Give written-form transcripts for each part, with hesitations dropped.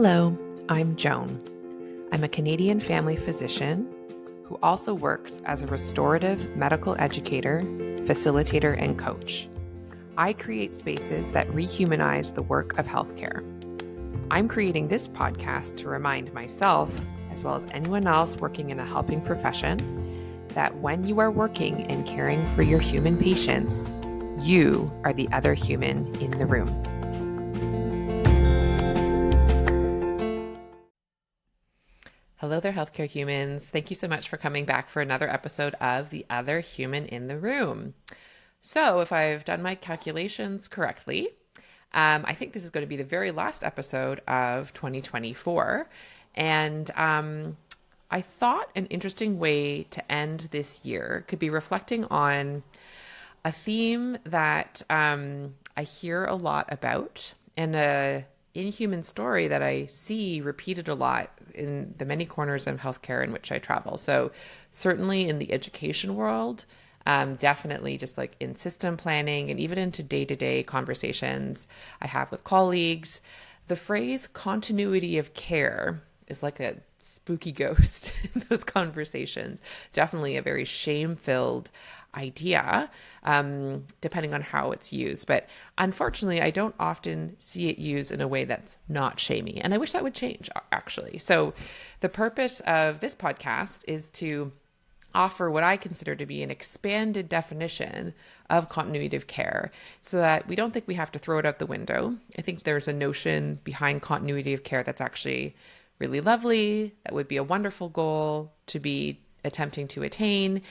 Hello, I'm Joan. I'm a Canadian family physician who also works as a restorative medical educator, facilitator, and coach. I create spaces that rehumanize the work of healthcare. I'm creating this podcast to remind myself, as well as anyone else working in a helping profession, that when you are working and caring for your human patients, you are the other human in the room. Hello there, healthcare humans. Thank you so much for coming back for another episode of The Other Human in the Room. So if I've done my calculations correctly, I think this is going to be the very last episode of 2024. And I thought an interesting way to end this year could be reflecting on a theme that I hear a lot about and a inhuman story that I see repeated a lot in the many corners of healthcare in which I travel. So certainly in the education world, definitely just like in system planning and even into day-to-day conversations I have with colleagues, the phrase continuity of care is like a spooky ghost in those conversations. Definitely a very shame-filled idea, depending on how it's used. But unfortunately, I don't often see it used in a way that's not shamey. And I wish that would change, actually. So the purpose of this podcast is to offer what I consider to be an expanded definition of continuity of care so that we don't think we have to throw it out the window. I think there's a notion behind continuity of care that's actually really lovely. That would be a wonderful goal to be attempting to attain,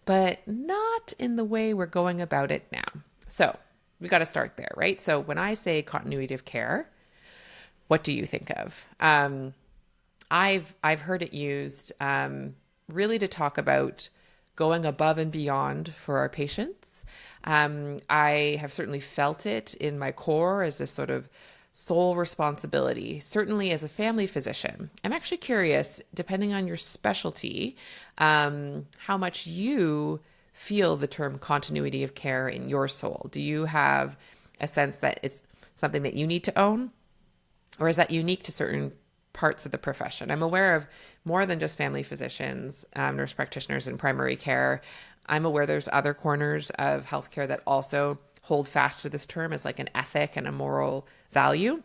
but not in the way we're going about it now. So we got to start there, right? So when I say continuity of care, what do you think of? I've heard it used really to talk about going above and beyond for our patients. I have certainly felt it in my core as this sort of sole responsibility, certainly as a family physician. I'm actually curious, depending on your specialty, how much you feel the term continuity of care in your soul. Do you have a sense that it's something that you need to own, or is that unique to certain parts of the profession? I'm aware of more than just family physicians, nurse practitioners in primary care. I'm aware there's other corners of healthcare that also hold fast to this term as like an ethic and a moral value.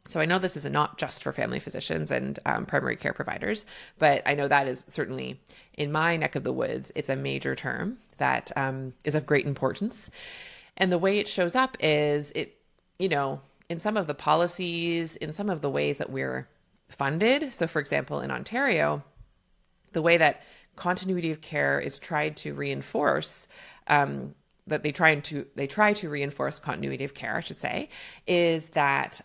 So I know this is not just for family physicians and primary care providers, but I know that is certainly in my neck of the woods. It's a major term that is of great importance. And the way it shows up is in some of the policies, in some of the ways that we're funded. So for example, in Ontario, the way that continuity of care is tried to reinforce that they try to reinforce continuity of care, I should say, is that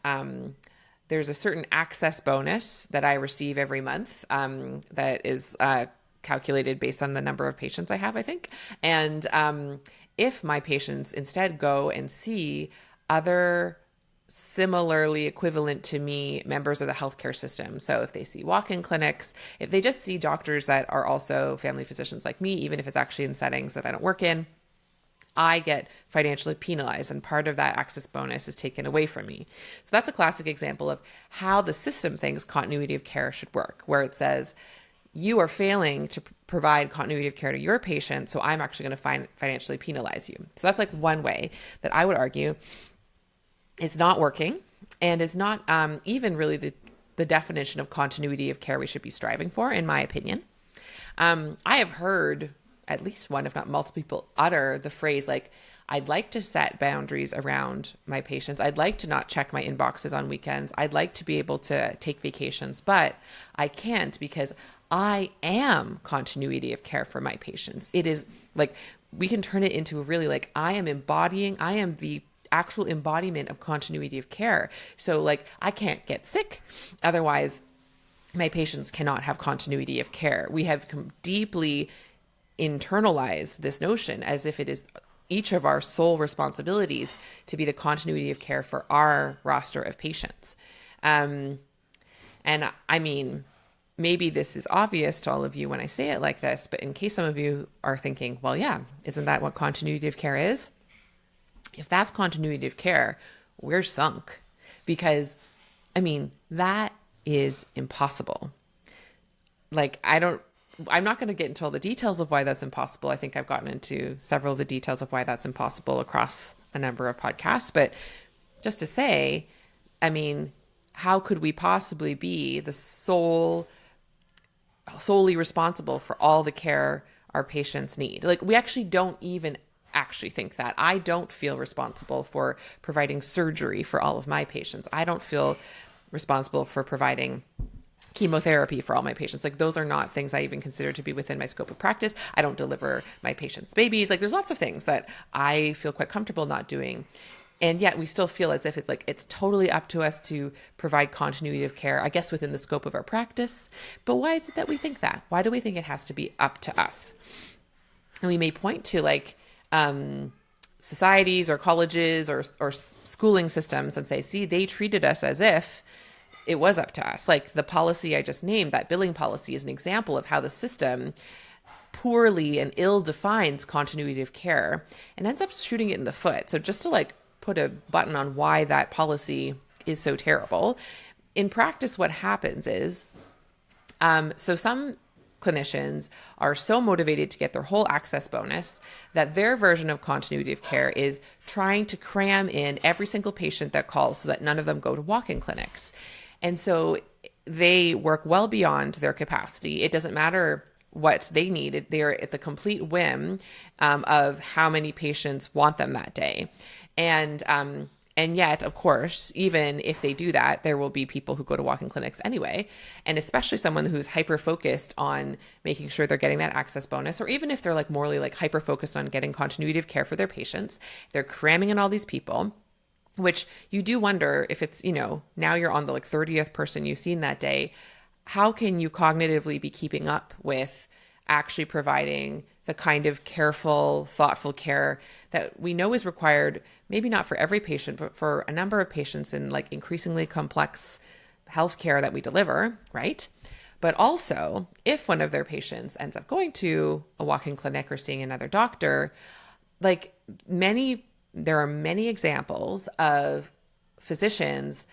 there's a certain access bonus that I receive every month that is calculated based on the number of patients I have, I think. And if my patients instead go and see other similarly equivalent to me members of the healthcare system. So if they see walk-in clinics, if they just see doctors that are also family physicians like me, even if it's actually in settings that I don't work in, I get financially penalized, and part of that access bonus is taken away from me. So that's a classic example of how the system thinks continuity of care should work, where it says, you are failing to provide continuity of care to your patient, so I'm actually going to financially penalize you. So that's like one way that I would argue it's not working and is not even really the definition of continuity of care we should be striving for, in my opinion. I have heard at least one, if not multiple people, utter the phrase like, I'd like to set boundaries around my patients. I'd like to not check my inboxes on weekends. I'd like to be able to take vacations, but I can't because I am continuity of care for my patients. It is like, we can turn it into a really like, I am the actual embodiment of continuity of care. So like, I can't get sick. Otherwise, my patients cannot have continuity of care. We have deeply internalize this notion as if it is each of our sole responsibilities to be the continuity of care for our roster of patients. And I mean, maybe this is obvious to all of you when I say it like this, but in case some of you are thinking, well, yeah, isn't that what continuity of care is? If that's continuity of care, we're sunk, because I mean, that is impossible. Like, I'm not going to get into all the details of why that's impossible. I think I've gotten into several of the details of why that's impossible across a number of podcasts. But just to say, I mean, how could we possibly be the solely responsible for all the care our patients need? Like, we actually don't even actually think that. I don't feel responsible for providing surgery for all of my patients. I don't feel responsible for providing chemotherapy for all my patients. Like, those are not things I even consider to be within my scope of practice. I don't deliver my patients' babies. Like, there's lots of things that I feel quite comfortable not doing. And yet we still feel as if it's totally up to us to provide continuity of care, I guess, within the scope of our practice. But why is it that we think that? Why do we think it has to be up to us? And we may point to societies or colleges or schooling systems and say, see, they treated us as if it was up to us. Like the policy I just named, that billing policy, is an example of how the system poorly and ill defines continuity of care and ends up shooting it in the foot. So just to put a button on why that policy is so terrible, in practice, what happens is, so some clinicians are so motivated to get their whole access bonus that their version of continuity of care is trying to cram in every single patient that calls so that none of them go to walk-in clinics. And so they work well beyond their capacity. It doesn't matter what they need. They're at the complete whim of how many patients want them that day. And yet, of course, even if they do that, there will be people who go to walk-in clinics anyway. And especially someone who's hyper-focused on making sure they're getting that access bonus, or even if they're morally hyper-focused on getting continuity of care for their patients, they're cramming in all these people, which you do wonder if it's, now you're on the 30th person you've seen that day. How can you cognitively be keeping up with actually providing the kind of careful, thoughtful care that we know is required, maybe not for every patient, but for a number of patients in increasingly complex healthcare that we deliver, right? But also, if one of their patients ends up going to a walk-in clinic or seeing another doctor, there are many examples of physicians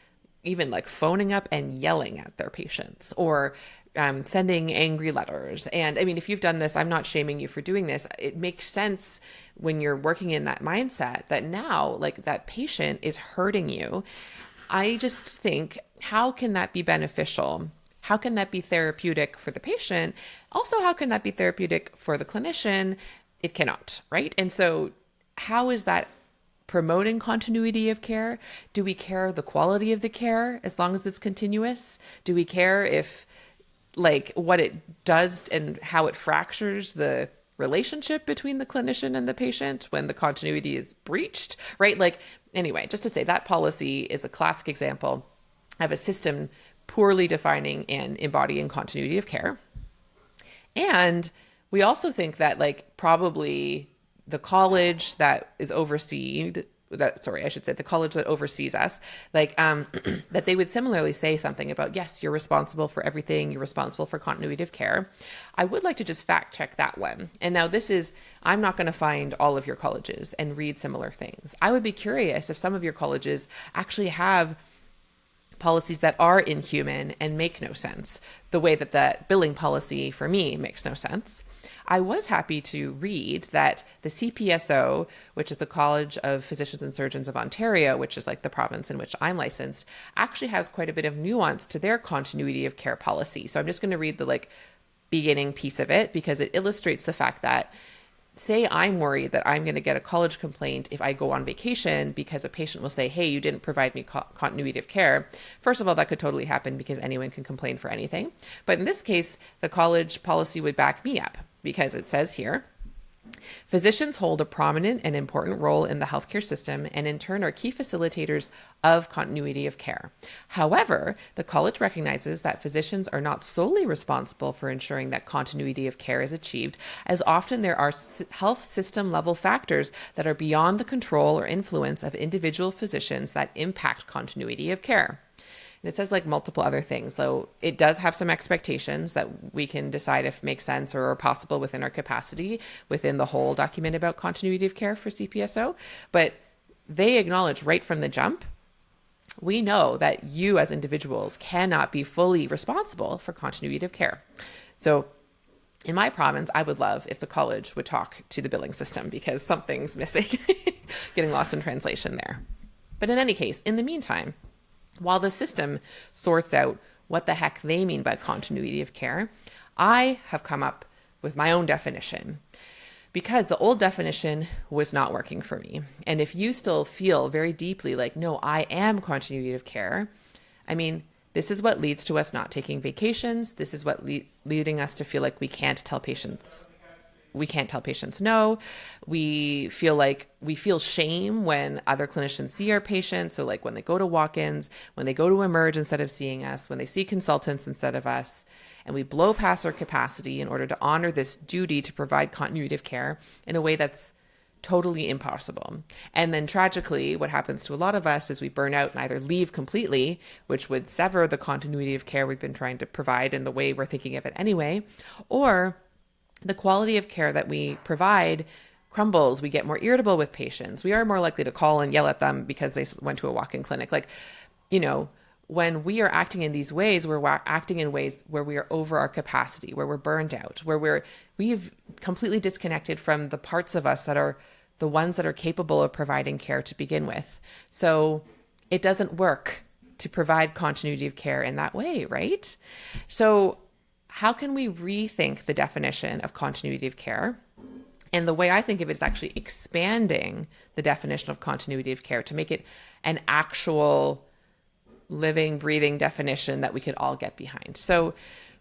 even phoning up and yelling at their patients, or sending angry letters. And I mean, if you've done this, I'm not shaming you for doing this. It makes sense when you're working in that mindset that now that patient is hurting you. I just think, how can that be beneficial? How can that be therapeutic for the patient? Also, how can that be therapeutic for the clinician? It cannot, right? And so how is that promoting continuity of care? Do we care the quality of the care as long as it's continuous? Do we care if what it does and how it fractures the relationship between the clinician and the patient when the continuity is breached, right? Anyway, just to say, that policy is a classic example of a system poorly defining and embodying continuity of care. And we also think that probably the college that is overseen, the college that oversees us, that they would similarly say something about, yes, you're responsible for everything, you're responsible for continuity of care. I would like to just fact check that one. And now I'm not going to find all of your colleges and read similar things. I would be curious if some of your colleges actually have policies that are inhuman and make no sense, the way that that billing policy for me makes no sense. I was happy to read that the CPSO, which is the College of Physicians and Surgeons of Ontario, which is the province in which I'm licensed, actually has quite a bit of nuance to their continuity of care policy. So I'm just going to read the beginning piece of it, because it illustrates the fact that, say I'm worried that I'm going to get a college complaint if I go on vacation because a patient will say, hey, you didn't provide me continuity of care. First of all, that could totally happen because anyone can complain for anything. But in this case, the college policy would back me up, because it says here, physicians hold a prominent and important role in the healthcare system and in turn are key facilitators of continuity of care. However, the college recognizes that physicians are not solely responsible for ensuring that continuity of care is achieved, as often there are health system level factors that are beyond the control or influence of individual physicians that impact continuity of care. And it says multiple other things. So it does have some expectations that we can decide if makes sense or are possible within our capacity within the whole document about continuity of care for CPSO. But they acknowledge right from the jump we know that you as individuals cannot be fully responsible for continuity of care. So in my province, I would love if the college would talk to the billing system because something's missing, getting lost in translation there. But in any case, in the meantime, while the system sorts out what the heck they mean by continuity of care, I have come up with my own definition because the old definition was not working for me. And if you still feel very deeply like, no, I am continuity of care, I mean, this is what leads to us not taking vacations. This is what leading us to feel like we can't tell patients no. We feel shame when other clinicians see our patients. So like when they go to walk-ins, when they go to emerge instead of seeing us, when they see consultants instead of us, and we blow past our capacity in order to honor this duty to provide continuity of care in a way that's totally impossible. And then tragically, what happens to a lot of us is we burn out and either leave completely, which would sever the continuity of care we've been trying to provide in the way we're thinking of it anyway, or the quality of care that we provide crumbles. We get more irritable with patients. We are more likely to call and yell at them because they went to a walk-in clinic. When we are acting in these ways, we're acting in ways where we are over our capacity, where we're burned out, where we've completely disconnected from the parts of us that are the ones that are capable of providing care to begin with. So it doesn't work to provide continuity of care in that way, right? So how can we rethink the definition of continuity of care? And the way I think of it is actually expanding the definition of continuity of care to make it an actual living, breathing definition that we could all get behind. So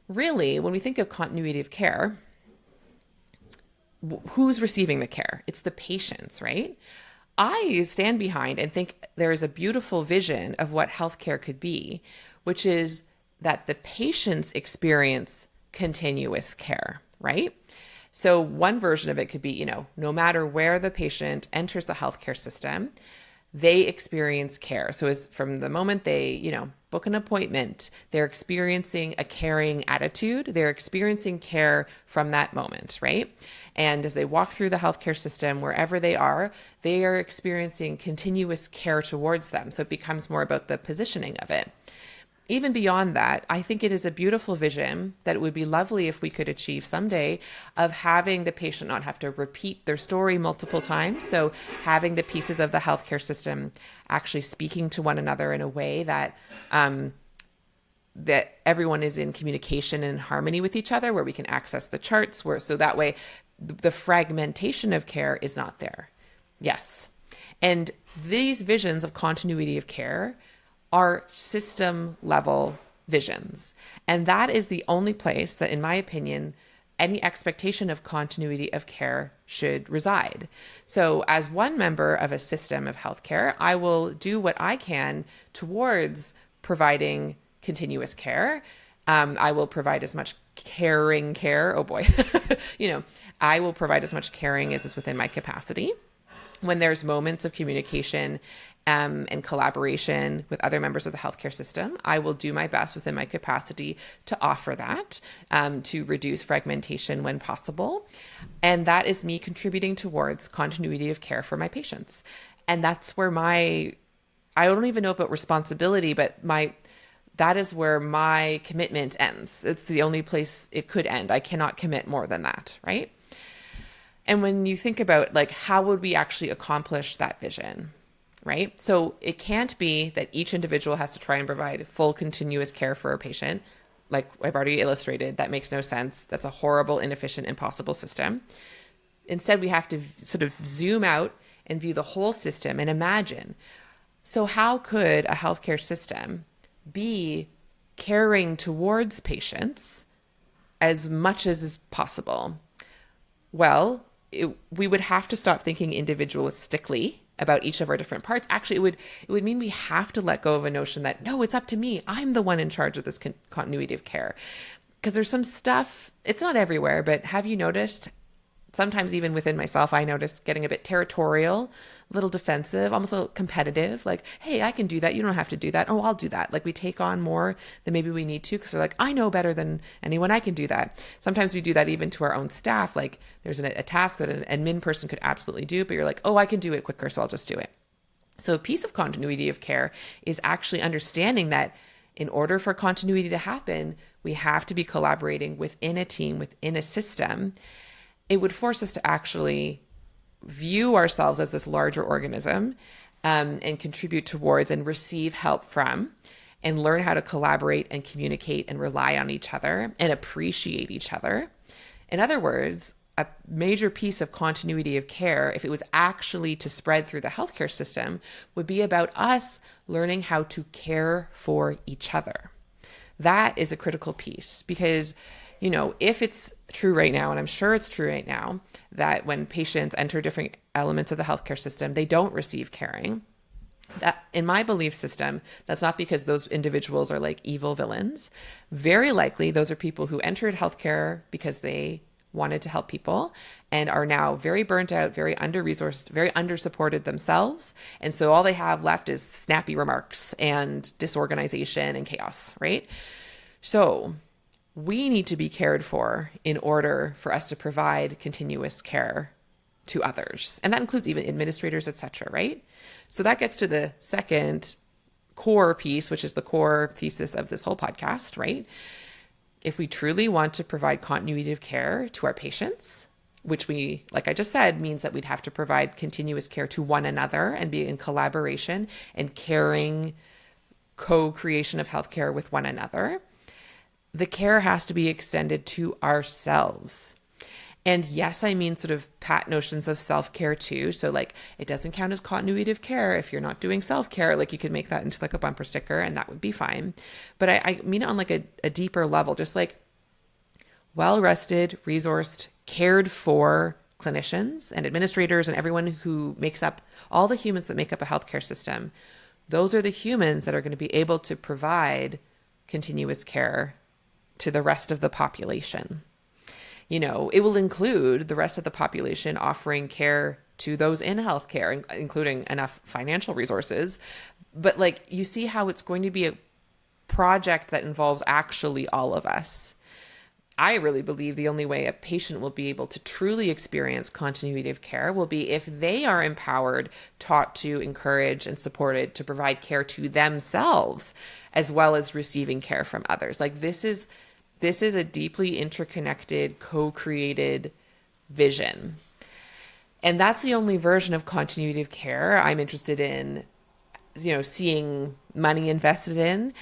really, when we think of continuity of care, who's receiving the care? It's the patients, right? I stand behind and think there is a beautiful vision of what healthcare could be, which is that the patients experience continuous care, right? So one version of it could be, no matter where the patient enters the healthcare system, they experience care. So as from the moment they, book an appointment, they're experiencing a caring attitude. They're experiencing care from that moment, right? And as they walk through the healthcare system, wherever they are experiencing continuous care towards them. So it becomes more about the positioning of it. Even beyond that, I think it is a beautiful vision that it would be lovely if we could achieve someday of having the patient not have to repeat their story multiple times. So having the pieces of the healthcare system actually speaking to one another in a way that that everyone is in communication and harmony with each other, where we can access the charts, so that way the fragmentation of care is not there. Yes. And these visions of continuity of care are system level visions. And that is the only place that, in my opinion, any expectation of continuity of care should reside. So as one member of a system of healthcare, I will do what I can towards providing continuous care. I will provide as much caring care. Oh boy. I will provide as much caring as is within my capacity. When there's moments of communication and collaboration with other members of the healthcare system, I will do my best within my capacity to offer that, to reduce fragmentation when possible. And that is me contributing towards continuity of care for my patients. And that's where I don't even know about responsibility, but that is where my commitment ends. It's the only place it could end. I cannot commit more than that, right? And when you think about how would we actually accomplish that vision, right? So it can't be that each individual has to try and provide full continuous care for a patient. Like I've already illustrated, that makes no sense. That's a horrible, inefficient, impossible system. Instead, we have to sort of zoom out and view the whole system and imagine. So how could a healthcare system be caring towards patients as much as is possible? Well, we would have to stop thinking individualistically about each of our different parts. Actually, it would mean we have to let go of a notion that, no, it's up to me. I'm the one in charge of this continuity of care. Because there's some stuff, it's not everywhere, but have you noticed, sometimes even within myself, I noticed getting a bit territorial, a little defensive, almost a little competitive, like, hey, I can do that. You don't have to do that. Oh, I'll do that. Like we take on more than maybe we need to because they're like, I know better than anyone. I can do that. Sometimes we do that even to our own staff. Like there's a task that an admin person could absolutely do, but you're like, oh, I can do it quicker, so I'll just do it. So a piece of continuity of care is actually understanding that in order for continuity to happen, we have to be collaborating within a team, within a system. It would force us to actually view ourselves as this larger organism, and contribute towards and receive help from, and learn how to collaborate and communicate and rely on each other and appreciate each other. In other words, a major piece of continuity of care, if it was actually to spread through the healthcare system, would be about us learning how to care for each other. That is a critical piece because, if it's true right now, and I'm sure it's true right now, that when patients enter different elements of the healthcare system, they don't receive caring. That, in my belief system, that's not because those individuals are like evil villains. Very likely, those are people who entered healthcare because they wanted to help people and are now very burnt out, very under-resourced, very under-supported themselves. And so all they have left is snappy remarks and disorganization and chaos, right? So we need to be cared for in order for us to provide continuous care to others. And that includes even administrators, et cetera, right? So that gets to the second core piece, which is the core thesis of this whole podcast, right? If we truly want to provide continuity of care to our patients, which we, like I just said, means that we'd have to provide continuous care to one another and be in collaboration and caring co-creation of healthcare with one another, the care has to be extended to ourselves. And yes, I mean sort of pat notions of self-care too. So like it doesn't count as continuity of care if you're not doing self-care. Like you could make that into like a bumper sticker and that would be fine. But I mean it on like a deeper level, just like well-rested, resourced, cared for clinicians and administrators and everyone who makes up all the humans that make up a healthcare system. Those are the humans that are going to be able to provide continuous care to the rest of the population. It will include the rest of the population offering care to those in healthcare, including enough financial resources. But like, you see how it's going to be a project that involves actually all of us. I really believe the only way a patient will be able to truly experience continuity of care will be if they are empowered, taught to, encouraged, and supported to provide care to themselves, as well as receiving care from others. Like this is a deeply interconnected, co-created vision. And that's the only version of continuity of care I'm interested in, seeing money invested in,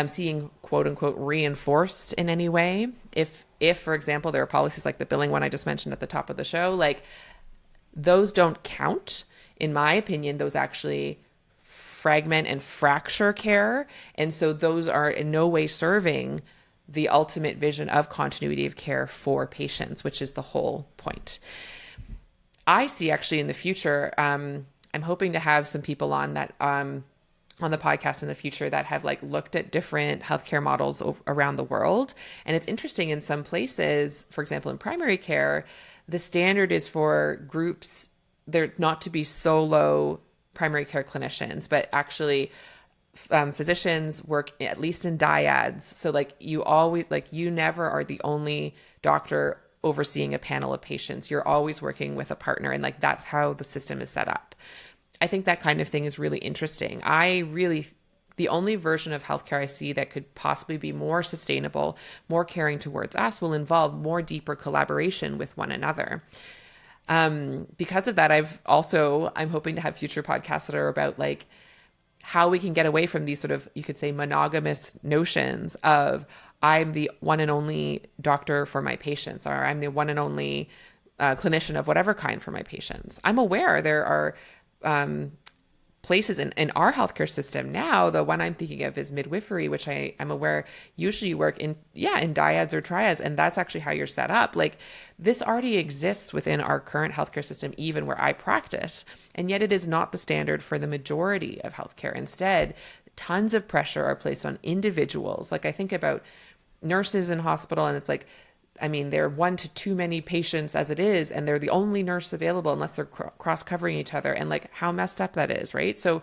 seeing quote unquote reinforced in any way. If, for example, there are policies like the billing one I just mentioned at the top of the show, like those don't count. In my opinion, those actually fragment and fracture care. And so those are in no way serving the ultimate vision of continuity of care for patients, which is the whole point. I see actually in the future, I'm hoping to have some people on that, on the podcast in the future that have like looked at different healthcare models around the world. And it's interesting in some places, for example, in primary care, the standard is for groups, they're not to be solo primary care clinicians, but actually physicians work at least in dyads. So like you never are the only doctor overseeing a panel of patients. You're always working with a partner. And like, that's how the system is set up. I think that kind of thing is really interesting. The only version of healthcare I see that could possibly be more sustainable, more caring towards us, will involve more deeper collaboration with one another. Because of that, I'm hoping to have future podcasts that are about like how we can get away from these sort of, you could say, monogamous notions of I'm the one and only doctor for my patients, or I'm the one and only clinician of whatever kind for my patients. I'm aware there are places in our healthcare system now. The one I'm thinking of is midwifery, which I'm aware usually you work in dyads or triads, and that's actually how you're set up. Like this already exists within our current healthcare system, even where I practice, and yet it is not the standard for the majority of healthcare. Instead, tons of pressure are placed on individuals. Like I think about nurses in hospital, and it's like, I mean, they're one to too many patients as it is, and they're the only nurse available unless they're cross-covering each other, and like how messed up that is, right? So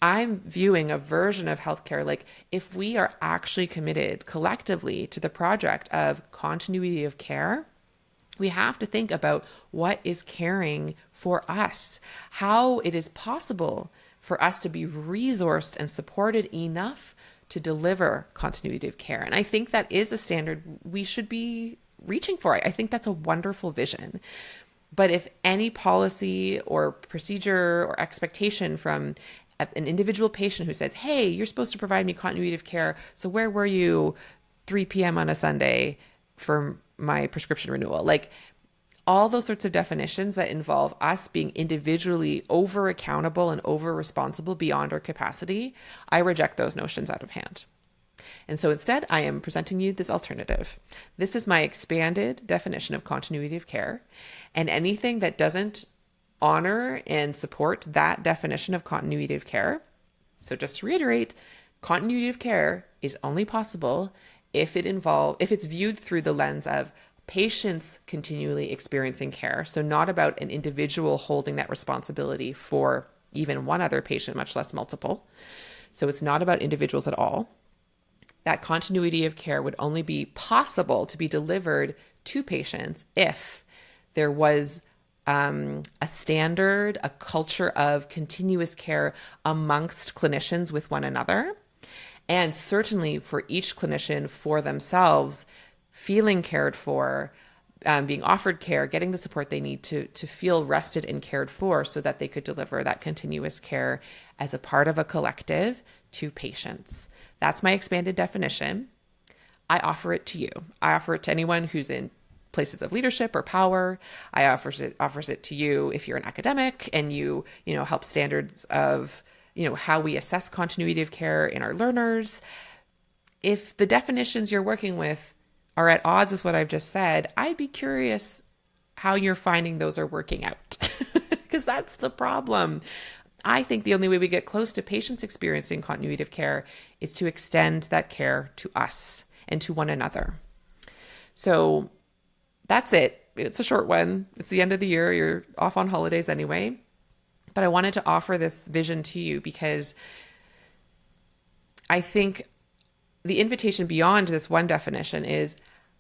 I'm viewing a version of healthcare like if we are actually committed collectively to the project of continuity of care, We have to think about what is caring for us, how it is possible for us to be resourced and supported enough to deliver continuity of care. And I think that is a standard we should be reaching for. I think that's a wonderful vision. But if any policy or procedure or expectation from an individual patient who says, hey, you're supposed to provide me continuity of care, so where were you 3 p.m. on a Sunday for my prescription renewal? Like, all those sorts of definitions that involve us being individually over accountable and over responsible beyond our capacity, I reject those notions out of hand. And so instead, I am presenting you this alternative. This is my expanded definition of continuity of care. And anything that doesn't honor and support that definition of continuity of care, so just to reiterate, continuity of care is only possible if it's viewed through the lens of patients continually experiencing care. So not about an individual holding that responsibility for even one other patient, much less multiple. So it's not about individuals at all. That continuity of care would only be possible to be delivered to patients if there was a standard, a culture of continuous care amongst clinicians with one another. And certainly for each clinician for themselves, feeling cared for, being offered care, getting the support they need to feel rested and cared for so that they could deliver that continuous care as a part of a collective to patients. That's my expanded definition. I offer it to you. I offer it to anyone who's in places of leadership or power. I offers it to you if you're an academic and you help standards of how we assess continuity of care in our learners. If the definitions you're working with are at odds with what I've just said, I'd be curious how you're finding those are working out, because that's the problem. I think the only way we get close to patients experiencing continuity of care is to extend that care to us and to one another. So that's it. It's a short one. It's the end of the year. You're off on holidays anyway. But I wanted to offer this vision to you because I think the invitation beyond this one definition is,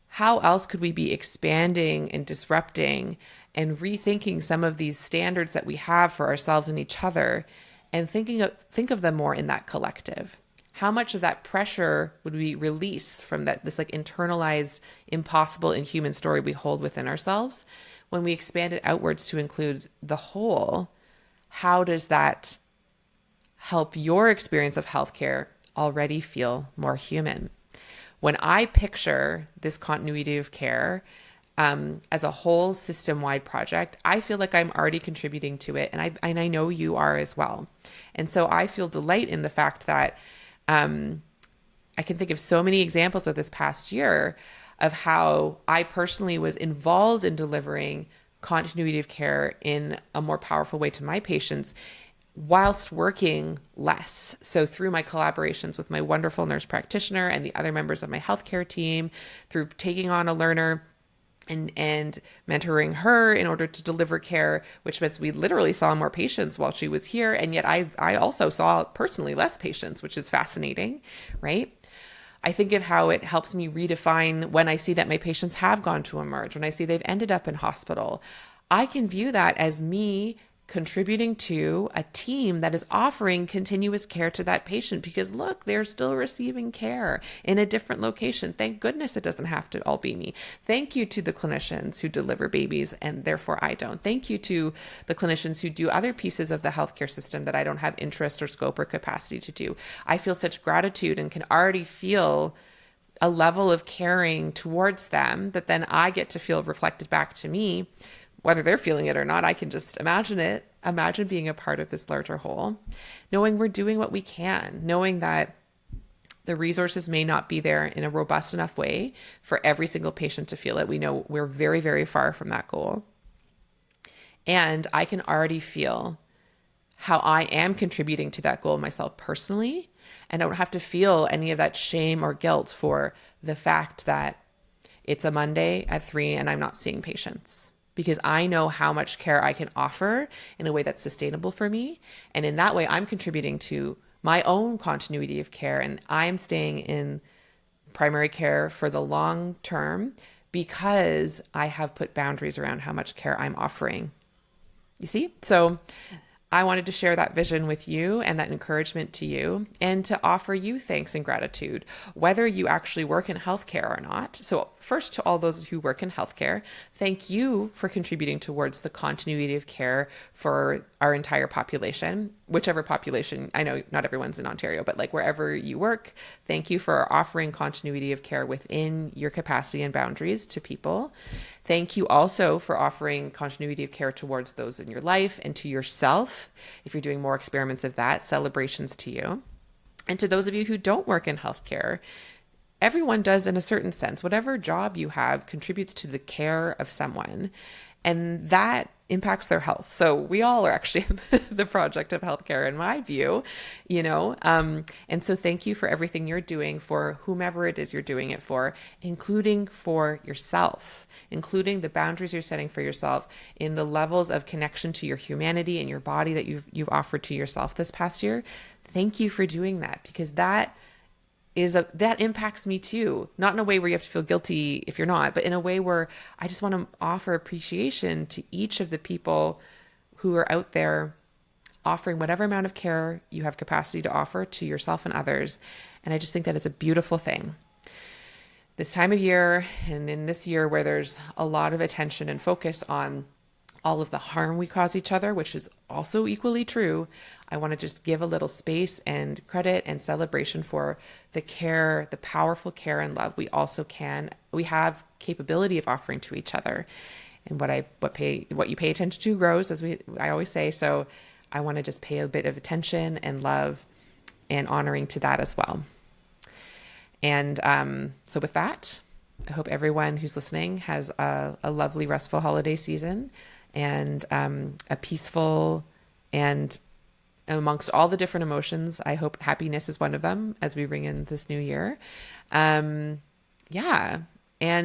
how else could we be expanding and disrupting and rethinking some of these standards that we have for ourselves and each other, and think of them more in that collective? How much of that pressure would we release from this like internalized, impossible, inhuman story we hold within ourselves when we expand it outwards to include the whole? How does that help your experience of healthcare already feel more human? When I picture this continuity of care as a whole system-wide project, I feel like I'm already contributing to it, and I know you are as well. And so I feel delight in the fact that I can think of so many examples of this past year of how I personally was involved in delivering continuity of care in a more powerful way to my patients whilst working less. So through my collaborations with my wonderful nurse practitioner and the other members of my healthcare team, through taking on a learner and mentoring her in order to deliver care, which means we literally saw more patients while she was here. And yet I also saw personally less patients, which is fascinating, right? I think of how it helps me redefine when I see that my patients have gone to emerge, when I see they've ended up in hospital. I can view that as me contributing to a team that is offering continuous care to that patient, because look, they're still receiving care in a different location. Thank goodness it doesn't have to all be me. Thank you to the clinicians who deliver babies and therefore I don't. Thank you to the clinicians who do other pieces of the healthcare system that I don't have interest or scope or capacity to do. I feel such gratitude and can already feel a level of caring towards them that then I get to feel reflected back to me. Whether they're feeling it or not, I can just imagine it. Imagine being a part of this larger whole, knowing we're doing what we can, knowing that the resources may not be there in a robust enough way for every single patient to feel it. We know we're very, very far from that goal. And I can already feel how I am contributing to that goal myself personally. And I don't have to feel any of that shame or guilt for the fact that it's a Monday at 3 and I'm not seeing patients, because I know how much care I can offer in a way that's sustainable for me. And in that way, I'm contributing to my own continuity of care, and I'm staying in primary care for the long term because I have put boundaries around how much care I'm offering. You see? So I wanted to share that vision with you and that encouragement to you, and to offer you thanks and gratitude, whether you actually work in healthcare or not. So first, to all those who work in healthcare, thank you for contributing towards the continuity of care for our entire population, whichever population. I know not everyone's in Ontario, but like wherever you work, thank you for offering continuity of care within your capacity and boundaries to people. Thank you also for offering continuity of care towards those in your life and to yourself. If you're doing more experiments of that, celebrations to you. And to those of you who don't work in healthcare, everyone does in a certain sense. Whatever job you have contributes to the care of someone, and that impacts their health. So we all are actually the project of healthcare, in my view, and so thank you for everything you're doing for whomever it is you're doing it for, including for yourself, including the boundaries you're setting for yourself in the levels of connection to your humanity and your body that you've offered to yourself this past year. Thank you for doing that, because that impacts me too. Not in a way where you have to feel guilty if you're not, but in a way where I just want to offer appreciation to each of the people who are out there offering whatever amount of care you have capacity to offer to yourself and others. And I just think that is a beautiful thing. This time of year, and in this year where there's a lot of attention and focus on all of the harm we cause each other, which is also equally true, I want to just give a little space and credit and celebration for the care, the powerful care and love we have capability of offering to each other. And what you pay attention to grows, as I always say. So I want to just pay a bit of attention and love and honoring to that as well. And so with that, I hope everyone who's listening has a lovely, restful holiday season, and a peaceful, and amongst all the different emotions, I hope happiness is one of them as we ring in this new year. And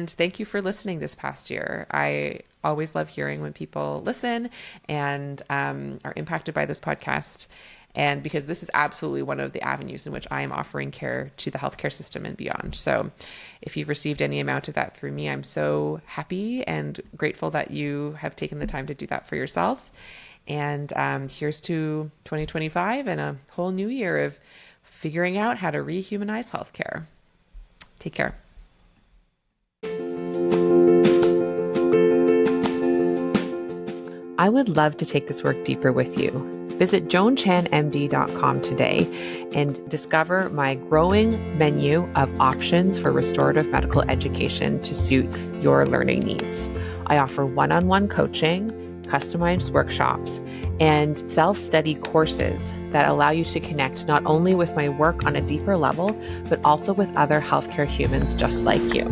thank you for listening this past year. I always love hearing when people listen and are impacted by this podcast. And because this is absolutely one of the avenues in which I am offering care to the healthcare system and beyond. So if you've received any amount of that through me, I'm so happy and grateful that you have taken the time to do that for yourself. And here's to 2025 and a whole new year of figuring out how to rehumanize healthcare. Take care. I would love to take this work deeper with you. Visit joanchanmd.com today and discover my growing menu of options for restorative medical education to suit your learning needs. I offer one-on-one coaching, customized workshops, and self-study courses that allow you to connect not only with my work on a deeper level, but also with other healthcare humans just like you.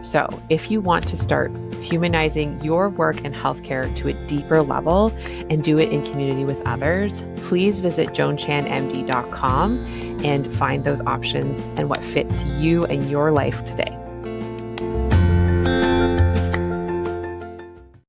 So if you want to start humanizing your work in healthcare to a deeper level and do it in community with others, please visit joanchanmd.com and find those options and what fits you and your life today.